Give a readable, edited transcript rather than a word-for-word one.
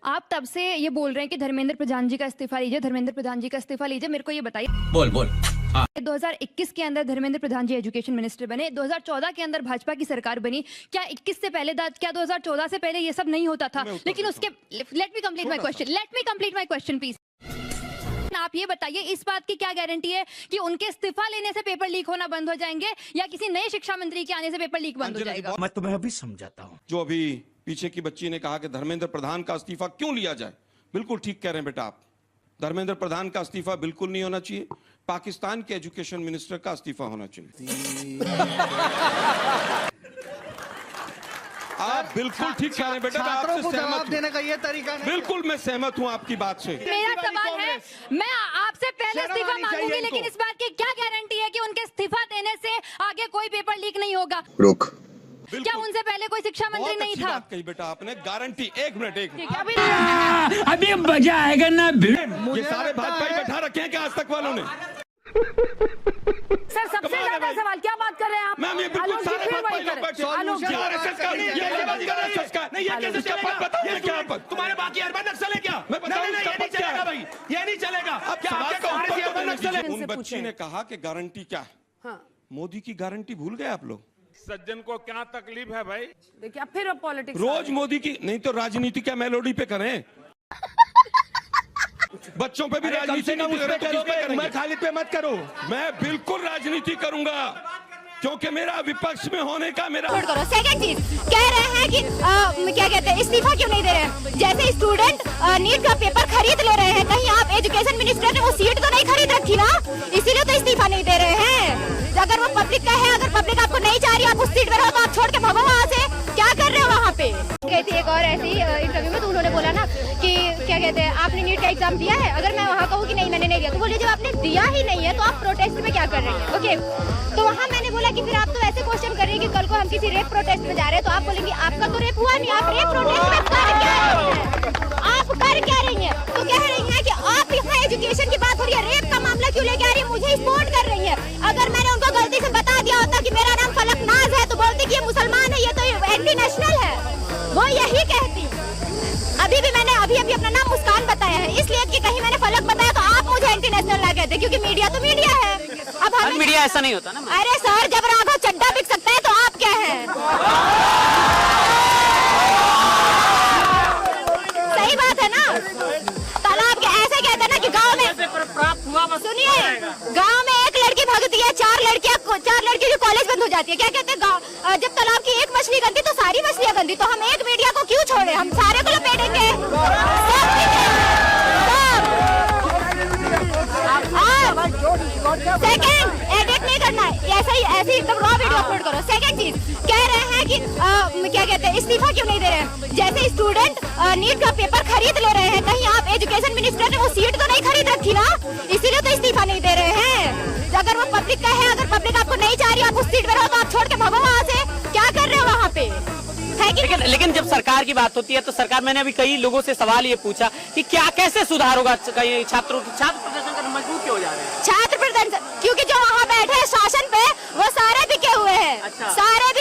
आप तब से ये बोल रहे हैं कि धर्मेंद्र प्रधान जी का इस्तीफा लीजिए, धर्मेंद्र प्रधान जी का इस्तीफा लीजिए। मेरे को ये बताइए, बोल 2021 के अंदर धर्मेंद्र प्रधान जी एजुकेशन मिनिस्टर बने, 2014 के अंदर भाजपा की सरकार बनी। क्या 21 से पहले, क्या 2014 से पहले ये सब नहीं होता था? लेकिन उसके let me complete my question please. आप ये बताइए, इस बात की क्या गारंटी है कि उनके इस्तीफा लेने से पेपर लीक होना बंद हो जाएंगे या किसी नए शिक्षा मंत्री के आने से पेपर लीक बंद हो जाएगा? मैं तुम्हें अभी समझाता हूँ। जो अभी पीछे की बच्ची ने कहा कि धर्मेंद्र प्रधान का इस्तीफा क्यों लिया जाए, बिल्कुल ठीक कह रहे हैं बेटा आप। धर्मेंद्र प्रधान का इस्तीफा बिल्कुल नहीं होना चाहिए, पाकिस्तान के एजुकेशन मिनिस्टर का इस्तीफा होना चाहिए। आप बिल्कुल ठीक कह रहे हैं बेटा, मैं आपसे सहमत देने का ये तरीका नहीं। बिल्कुल मैं सहमत हूं आपकी बात से। मेरा सवाल है, मैं आपसे पहले इस्तीफा मांगूंगी, लेकिन इस बात की क्या गारंटी है कि उनके इस्तीफा देने से आगे कोई पेपर लीक नहीं होगा? रुक, क्या उनसे पहले कोई शिक्षा मंत्री नहीं था? बात कही बेटा आपने, गारंटी। एक मिनट अभी मजा आएगा ना। ये सारे भाजपा बैठा रखे हैं क्या आज तक वालों ने? सर सबसे ज्यादा सवाल क्या बात कर रहे हैं आप? मैम ये बिल्कुल सारे भाजपा लोग बैठे हैं। आलोक जी, आरएसएस का नहीं, ये आरएसएस का नहीं, ये कैसे चलेगा? बताइए क्या पद तुम्हारे बाकी अर्बन नक्सल है क्या? मैं बताऊं नहीं, इसका ये नहीं पद क्या चलेगा है? भाई, ये नहीं चलेगा। अब क्या सवाल आपके का कांग्रेसी उत्तर तो अर्बन देने नक्सल है? दीजिए। उन बच्ची ने कहा कि गारंटी क्या है? हाँ। मोदी की गारंटी भूल गए आप लोग? सज्जन को क्या तकलीफ है भाई? देखिए अब फिर पॉलिटिक्स रोज मोदी की नहीं तो राजनीति क्या मेलोडी पे करें? बच्चों पे भी राजनीति नहीं करें तो किस पे करेंगे? खालिद पे मत करो। मैं बिल्कुल राजनीति करूंगा क्योंकि मेरा विपक्ष में होने का मेरा। करो। सेकंड चीज कह रहे हैं कि क्या कहते हैं, इस्तीफा क्यों नहीं दे रहे हैं? जैसे स्टूडेंट नीट का पेपर खरीद ले रहे हैं, कहीं आप एजुकेशन मिनिस्टर ने वो सीट तो नहीं खरीद रखी ना, इसीलिए तो इस्तीफा नहीं दे रहे हैं। अगर वो पब्लिक का है, अगर पब्लिक आपको नहीं चाह रही, आप उस सीट पर हो तो आप छोड़ के भागो वहाँ से। क्या कर रहे हो वहाँ पे? गई थी एक और ऐसी इंटरव्यू में, तो उन्होंने बोला ना कि क्या कहते हैं, आपने नीट का एग्जाम दिया है? अगर मैं वहाँ कहूँ कि नहीं मैंने नहीं दिया, तो बोले जब आपने दिया ही नहीं है तो आप प्रोटेस्ट में क्या कर रही हैं? ओके, तो वहाँ मैंने बोला कि फिर आप तो ऐसे क्वेश्चन कर रही है कि कल को हम किसी रेप प्रोटेस्ट में जा रहे हैं तो आप बोलेंगे आपका तो रेप हुआ नहीं, आप रेप प्रोटेस्ट में कर क्या रही हैं? आप कर क्या रही हैं? तो कह रही हैं कि आप यहाँ एजुकेशन की बात हो रही है, रेप का मामला क्यों लेके आ रही है? मुझे सपोर्ट कर रही है। अगर मैंने उनको गलती से बता दिया होता कि मेरा नाम फलकनाज है तो बोलती कि ये मुसलमान है, ये तो एंटी नेशनल है, वो यही कहती। अभी भी मैंने अभी अपना नाम मुस्कान बताया है, इसलिए कि कहीं मैंने फलक बताया तो आप मुझे एंटी नेशनल ना कहते, क्योंकि मीडिया तो मीडिया है। अब हर मीडिया ऐसा नहीं होता ना। अरे सर, जब राघव चड्डा बिक सकता है तो आप क्या है? सही बात है ना। तालाब के ऐसे कहते हैं ना कि गांव में प्राप्त हुआ, सुनिए, गांव में एक लड़की भगती है, चार लड़की की कॉलेज बंद हो जाती है। क्या कहते हैं, जब तालाब की एक मछली गंदी तो सारी मछलियां गंदी। तो हम एक मीडिया को क्यों छोड़े? हम सारे को लपेटेंगे। सेकंड, एडिट नहीं करना है, ऐसे ही एकदम रॉ वीडियो अपलोड करो। सेकंड चीज कह रहे हैं कि क्या कहते हैं, इस्तीफा क्यों नहीं दे रहे हैं? जैसे स्टूडेंट नीट का पेपर खरीद ले रहे हैं, कहीं आप एजुकेशन मिनिस्टर ने वो सीट तो नहीं खरीद रखी ना, इसीलिए तो इस्तीफा नहीं दे रहे हैं। अगर वो पब्लिक का है, अगर पब्लिक आपको नहीं चाह रही, आप उस सीट पर हो तो आप छोड़ के भागो वहाँ से। क्या कर रहे हो वहाँ पे? लेकिन जब सरकार की बात होती है तो सरकार, मैंने अभी कई लोगों से सवाल ये पूछा कि क्या कैसे सुधार होगा छात्र प्रदर्शन करना मजबूर क्यों हो जा रहे हैं? छात्र प्रदर्शन क्योंकि जो वहाँ बैठे हैं शासन पे वो सारे बिके हुए हैं। अच्छा। सारे